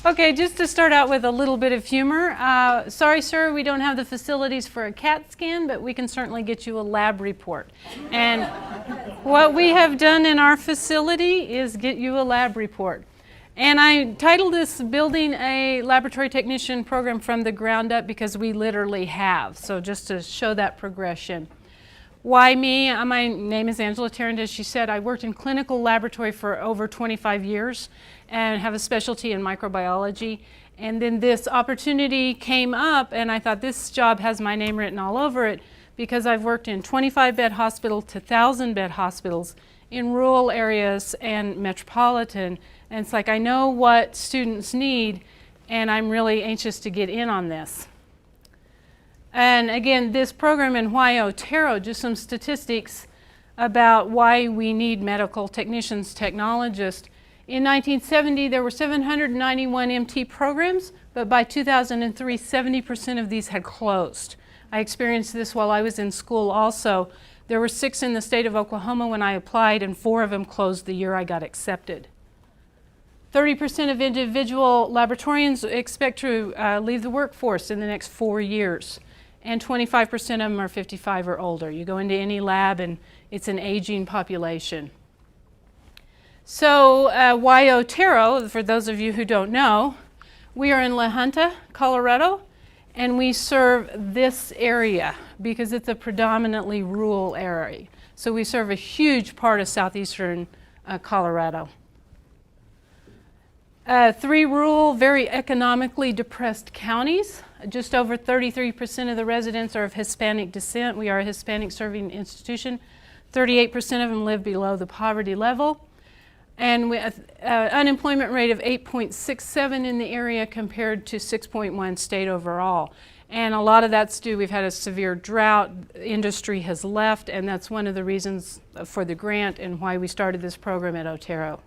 Okay, just to start out with a little bit of humor. Sorry, sir, we don't have the facilities for a CAT scan, but we can certainly get you a lab report. And what we have done in our facility is get you a lab report. And I titled this Building a Laboratory Technician Program from the Ground Up because we literally have. So just to show that progression. Why me? My name is Angela Tarrant. As she said, I worked in clinical laboratory for over 25 years and have a specialty in microbiology. And then this opportunity came up and I thought this job has my name written all over it because I've worked in 25-bed hospital to 1,000-bed hospitals in rural areas and metropolitan. And it's like I know what students need and I'm really anxious to get in on this. And again, this program and why Otero, just some statistics about why we need medical technicians, technologists. In 1970, there were 791 MT programs, but by 2003, 70% of these had closed. I experienced this while I was in school also. There were 6 in the state of Oklahoma when I applied, and 4 of them closed the year I got accepted. 30% of individual laboratorians expect to leave the workforce in the next 4 years. And 25% of them are 55 or older. You go into any lab and it's an aging population. So why Otero, for those of you who don't know, we are in La Junta, Colorado, and we serve this area because it's a predominantly rural area. So we serve a huge part of southeastern Colorado. 3 rural, very economically depressed counties. Just over 33% of the residents are of Hispanic descent. We are a Hispanic serving institution. 38% of them live below the poverty level. And we have unemployment rate of 8.67 in the area compared to 6.1 state overall. And a lot of that's due, we've had a severe drought, industry has left, and that's one of the reasons for the grant and why we started this program at Otero.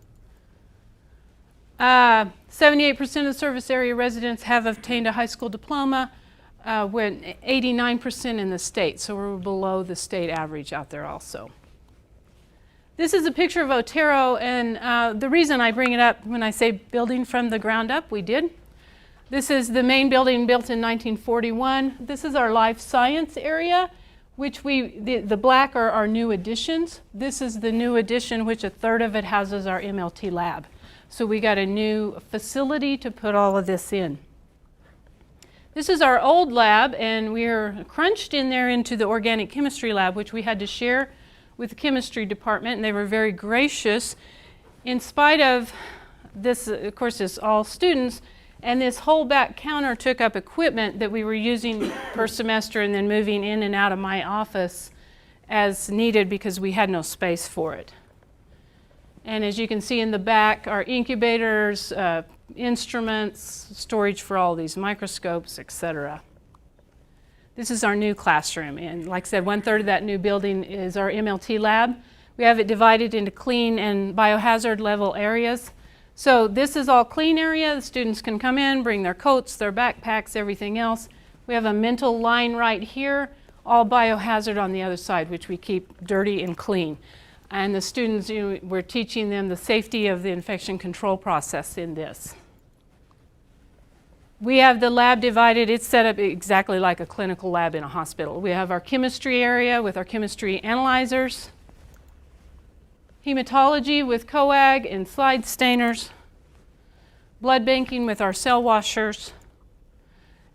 78% of service area residents have obtained a high school diploma, when 89% in the state, so we're below the state average out there also. This is a picture of Otero, and the reason I bring it up when I say building from the ground up, we did. This is the main building built in 1941. This is our life science area, which the black are our new additions. This is the new addition, which a third of it houses our MLT lab. So we got a new facility to put all of this in. This is our old lab, and we're crunched in there into the organic chemistry lab, which we had to share with the chemistry department, and they were very gracious. In spite of this, of course, it's all students, and this whole back counter took up equipment that we were using per semester and then moving in and out of my office as needed because we had no space for it. And as you can see in the back, our incubators, instruments, storage for all these microscopes, etc. This is our new classroom. And like I said, 1/3 of that new building is our MLT lab. We have it divided into clean and biohazard level areas. So this is all clean area. The students can come in, bring their coats, their backpacks, everything else. We have a mental line right here, all biohazard on the other side, which we keep dirty and clean. And the students, we're teaching them the safety of the infection control process in this. We have the lab divided. It's set up exactly like a clinical lab in a hospital. We have our chemistry area with our chemistry analyzers, hematology with coag and slide stainers, blood banking with our cell washers,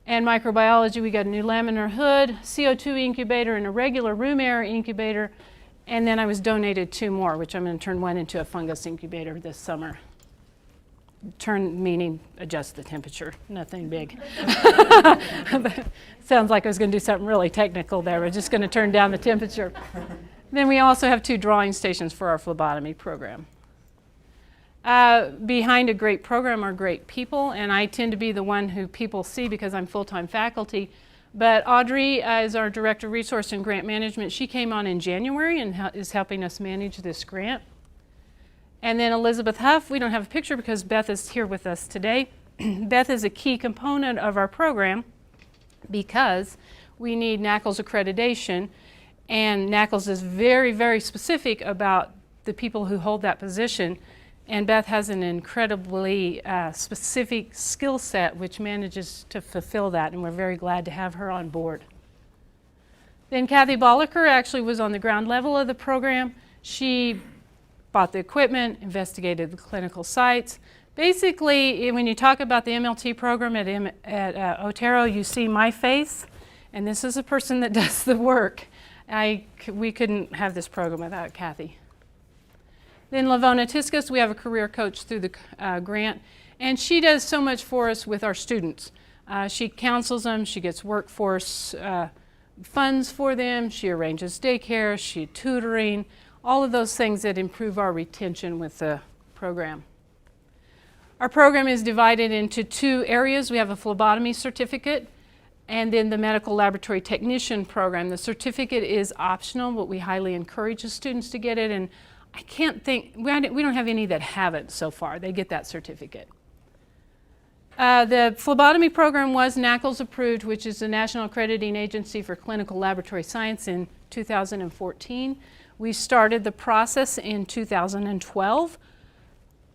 and microbiology. We got a new laminar hood, CO2 incubator, and a regular room air incubator. And then I was donated 2 more, which I'm going to turn one into a fungus incubator this summer. Turn meaning adjust the temperature, nothing big. Sounds like I was going to do something really technical there. We're just going to turn down the temperature. Then we also have 2 drawing stations for our phlebotomy program. Behind a great program are great people, and I tend to be the one who people see because I'm full-time faculty. But Audrey is our Director of Resource and Grant Management. She came on in January and is helping us manage this grant. And then Elizabeth Huff, we don't have a picture because Beth is here with us today. Beth is a key component of our program because we need NACLS accreditation, and NACLS is very, very specific about the people who hold that position. And Beth has an incredibly specific skill set which manages to fulfill that, and we're very glad to have her on board. Then Kathy Bolliker actually was on the ground level of the program. She bought the equipment, investigated the clinical sites. Basically, when you talk about the MLT program at Otero, you see my face, and this is a person that does the work. We couldn't have this program without Kathy. Then Lavona Tiskus, we have a career coach through the grant, and she does so much for us with our students. She counsels them, she gets workforce funds for them, she arranges daycare, she tutoring, all of those things that improve our retention with the program. Our program is divided into 2 areas. We have a phlebotomy certificate and then the medical laboratory technician program. The certificate is optional, but we highly encourage the students to get it, and I can't think, we don't have any that haven't so far. They get that certificate. The phlebotomy program was NACLS approved, which is the National Accrediting Agency for Clinical Laboratory Science, in 2014. We started the process in 2012.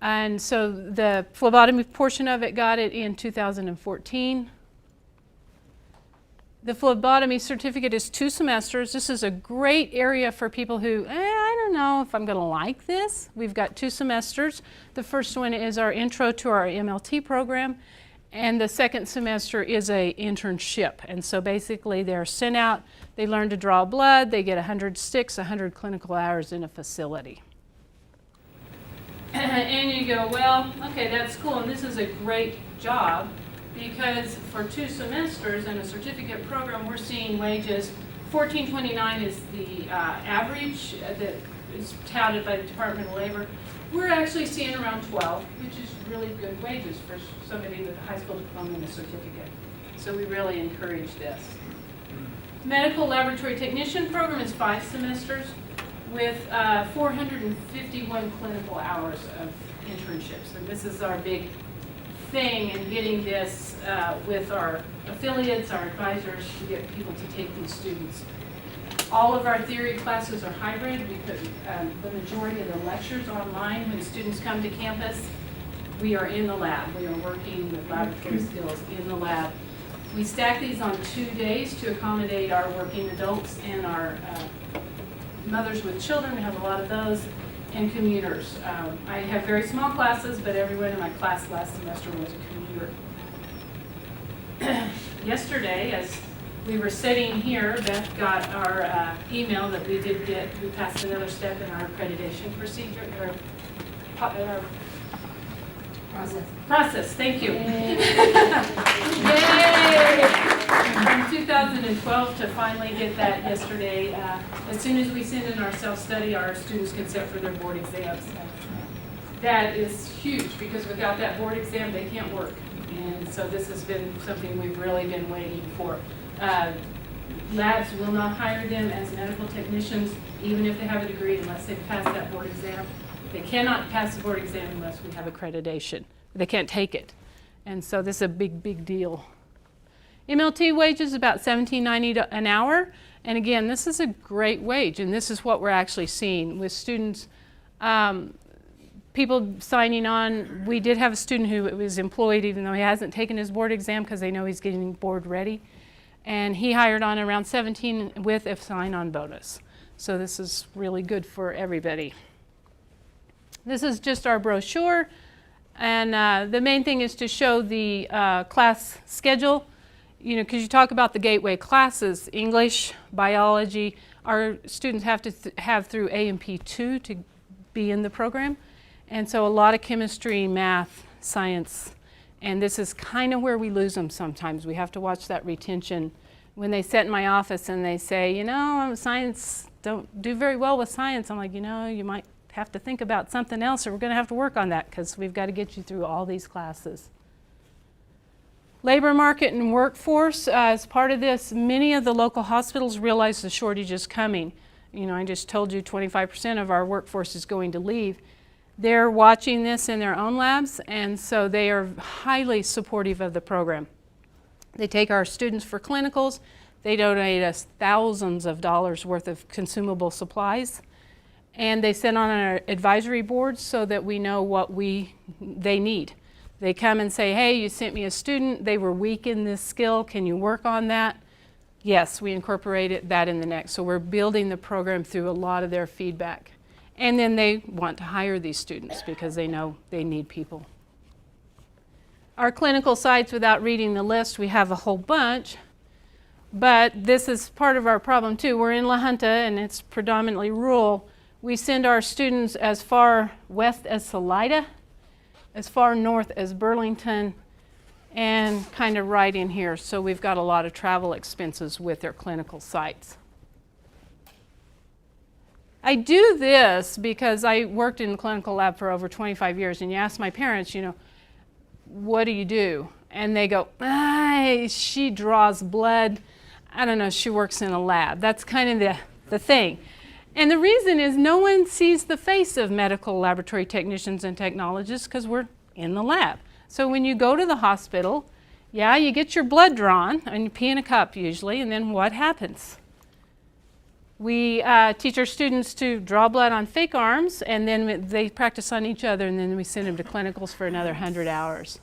And so the phlebotomy portion of it got it in 2014. The phlebotomy certificate is 2 semesters. This is a great area for people who, I don't know if I'm going to like this. We've got 2 semesters. The first one is our intro to our MLT program, and the second semester is an internship. And so basically they're sent out, they learn to draw blood, they get 100 sticks, 100 clinical hours in a facility. And you go, well, okay, that's cool, and this is a great job, because for 2 semesters in a certificate program, we're seeing wages, $14.29 is the average that is touted by the Department of Labor. We're actually seeing around 12, which is really good wages for somebody with a high school diploma and a certificate. So we really encourage this. Medical laboratory technician program is 5 semesters with 451 clinical hours of internships. And this is our big thing in getting this with our affiliates, our advisors, to get people to take these students. All of our theory classes are hybrid. We put the majority of the lectures online. When students come to campus, we are in the lab. We are working with laboratory skills in the lab. We stack these on 2 days to accommodate our working adults and our mothers with children. We have a lot of those, and commuters. I have very small classes, but everyone in my class last semester was a commuter. Yesterday, as we were sitting here, Beth got our email that we passed another step in our accreditation procedure, our process, thank you. Yay! From 2012 to finally get that yesterday. As soon as we send in our self-study, our students can sit for their board exams. That is huge, because without that board exam, they can't work. And so this has been something we've really been waiting for. Labs will not hire them as medical technicians, even if they have a degree, unless they've passed that board exam. They cannot pass the board exam unless we have accreditation. They can't take it. And so this is a big, big deal. MLT wages about $17.90 an hour. And again, this is a great wage, and this is what we're actually seeing with students. People signing on. We did have a student who was employed even though he hasn't taken his board exam, because they know he's getting board ready. And he hired on around 17 with a sign-on bonus. So this is really good for everybody. This is just our brochure, and the main thing is to show the class schedule. You know, because you talk about the gateway classes, English, biology. Our students have to have through A&P 2 to be in the program. And so a lot of chemistry, math, science. And this is kind of where we lose them sometimes. We have to watch that retention. When they sit in my office and they say, you know, science, don't do very well with science. I'm like, you know, you might have to think about something else, or we're going to have to work on that, because we've got to get you through all these classes. Labor market and workforce, as part of this, many of the local hospitals realize the shortage is coming. You know, I just told you 25% of our workforce is going to leave. They're watching this in their own labs, and so they are highly supportive of the program. They take our students for clinicals. They donate us thousands of dollars worth of consumable supplies. and they sit on our advisory boards so that we know what they need. They come and say, hey, you sent me a student, they were weak in this skill, can you work on that? Yes, we incorporated that in the next. So we're building the program through a lot of their feedback. And then they want to hire these students because they know they need people. Our clinical sites, without reading the list, we have a whole bunch. But this is part of our problem too. We're in La Junta and it's predominantly rural. We send our students as far west as Salida, as far north as Burlington, and kind of right in here. So we've got a lot of travel expenses with their clinical sites. I do this because I worked in the clinical lab for over 25 years, and you ask my parents, you know, what do you do? And they go, she draws blood. I don't know, she works in a lab. That's kind of the thing. And the reason is no one sees the face of medical laboratory technicians and technologists because we're in the lab. So when you go to the hospital, yeah, you get your blood drawn, and you pee in a cup usually, and then what happens? We teach our students to draw blood on fake arms, and then they practice on each other, and then we send them to clinicals for another 100 hours.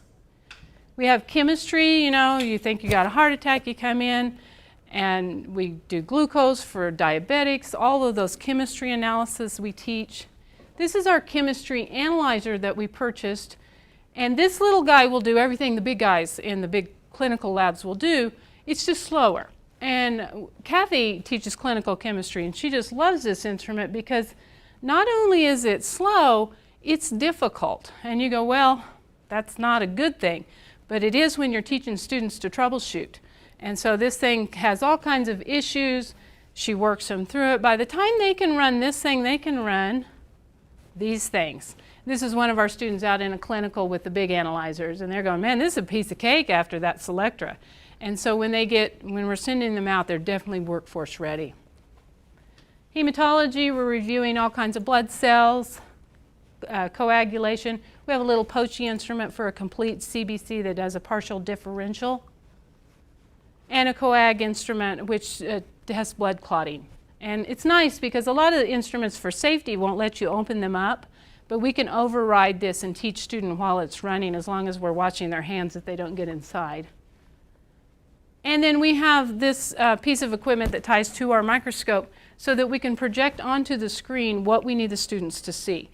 We have chemistry, you know, you think you got a heart attack, you come in, and we do glucose for diabetics, all of those chemistry analysis we teach. This is our chemistry analyzer that we purchased, and this little guy will do everything the big guys in the big clinical labs will do. It's just slower. And Kathy teaches clinical chemistry, and she just loves this instrument because not only is it slow, it's difficult. And you go, well, that's not a good thing, but it is when you're teaching students to troubleshoot. And so this thing has all kinds of issues. She works them through it. By the time they can run this thing, they can run these things. This is one of our students out in a clinical with the big analyzers, and they're going, man, this is a piece of cake after that Selectra. And so when we're sending them out, they're definitely workforce ready. Hematology, we're reviewing all kinds of blood cells, coagulation. We have a little Pochi instrument for a complete CBC that does a partial differential, and a coag instrument which has blood clotting. And it's nice because a lot of the instruments for safety won't let you open them up, but we can override this and teach students while it's running as long as we're watching their hands that they don't get inside. And then we have this piece of equipment that ties to our microscope so that we can project onto the screen what we need the students to see.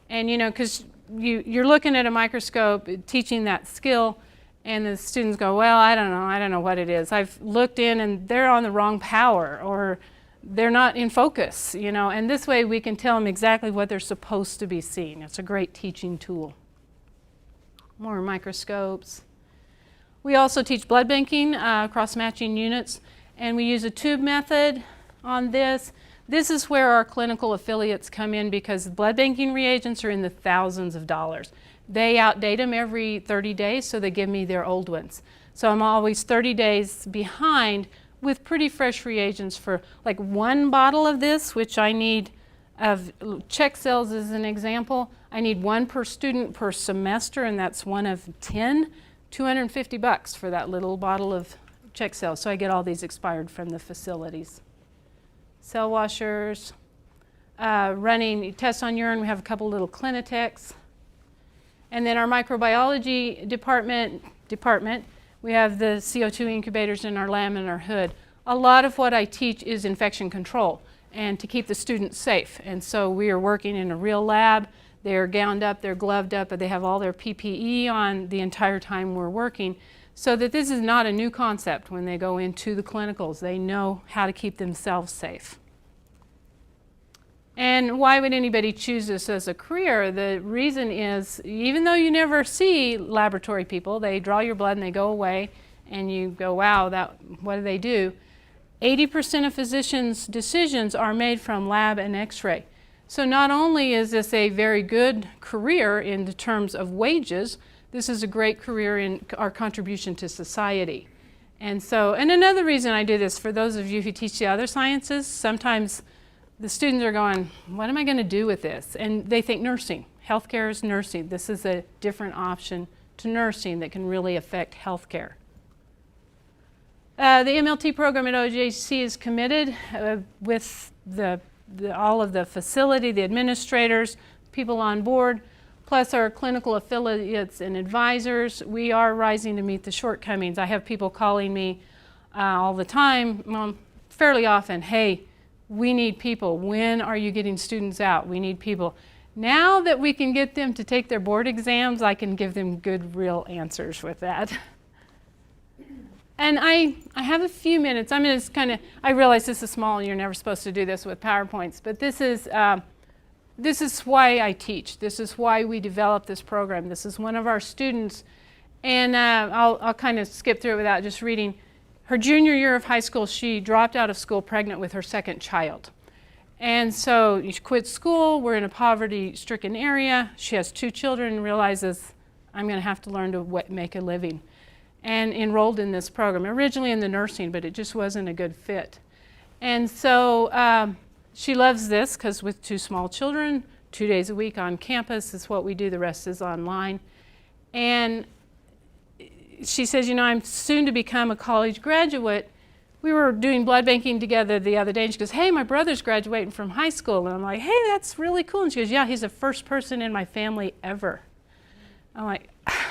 And you know, because you're looking at a microscope, teaching that skill, and the students go, well, I don't know what it is. I've looked in and they're on the wrong power, or they're not in focus, you know, and this way we can tell them exactly what they're supposed to be seeing. It's a great teaching tool. More microscopes. We also teach blood banking, cross-matching units, and we use a tube method on this. This is where our clinical affiliates come in because blood banking reagents are in the thousands of dollars. They outdate them every 30 days, so they give me their old ones. So I'm always 30 days behind with pretty fresh reagents for like one bottle of this, which I need of check cells as an example. I need one per student per semester, and that's one of 10. $250 for that little bottle of check cells. So I get all these expired from the facilities. Cell washers, running tests on urine. We have a couple little Clinitechs. And then our microbiology department, we have the CO2 incubators in our lab and our hood. A lot of what I teach is infection control and to keep the students safe. And so we are working in a real lab. They're gowned up, they're gloved up, but they have all their PPE on the entire time we're working, so that this is not a new concept when they go into the clinicals. They know how to keep themselves safe. And why would anybody choose this as a career? The reason is, even though you never see laboratory people, they draw your blood and they go away, and you go, wow, what do they do? 80% of physicians' decisions are made from lab and x-ray. So not only is this a very good career in the terms of wages, this is a great career in our contribution to society. And another reason I do this, for those of you who teach the other sciences, sometimes the students are going, what am I going to do with this? And they think nursing. Healthcare is nursing. This is a different option to nursing that can really affect healthcare. The MLT program at OJC is committed with the all of the facility, the administrators, people on board, plus our clinical affiliates and advisors. We are rising to meet the shortcomings. I have people calling me all the time, well, fairly often, hey, we need people. When are you getting students out? We need people. Now that we can get them to take their board exams, I can give them good, real answers with that. And I have a few minutes. I'm going to I realize this is small and you're never supposed to do this with PowerPoints, but this is why I teach. This is why we developed this program. This is one of our students, and I'll kind of skip through it without just reading. Her junior year of high school, she dropped out of school pregnant with her second child. And so she quit school. We're in a poverty-stricken area. She has 2 children and realizes, I'm going to have to learn to make a living. And enrolled in this program, originally in the nursing, but it just wasn't a good fit. And so she loves this because with 2 small children, 2 days a week on campus is what we do. The rest is online. And she says, you know, I'm soon to become a college graduate. We were doing blood banking together the other day, and she goes, hey, my brother's graduating from high school. And I'm like, hey, that's really cool. And she goes, yeah, he's the first person in my family ever. I'm like,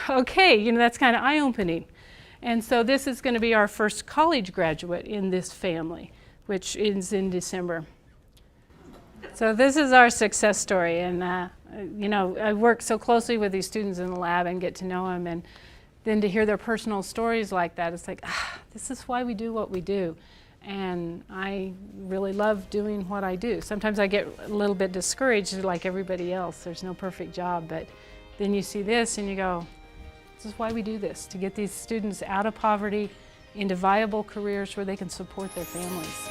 okay, you know, that's kind of eye-opening. And so this is going to be our first college graduate in this family, which is in December. So this is our success story. And, you know, I work so closely with these students in the lab and get to know them. And then to hear their personal stories like that, it's like, this is why we do what we do. And I really love doing what I do. Sometimes I get a little bit discouraged like everybody else. There's no perfect job. But then you see this and you go, this is why we do this, to get these students out of poverty into viable careers where they can support their families.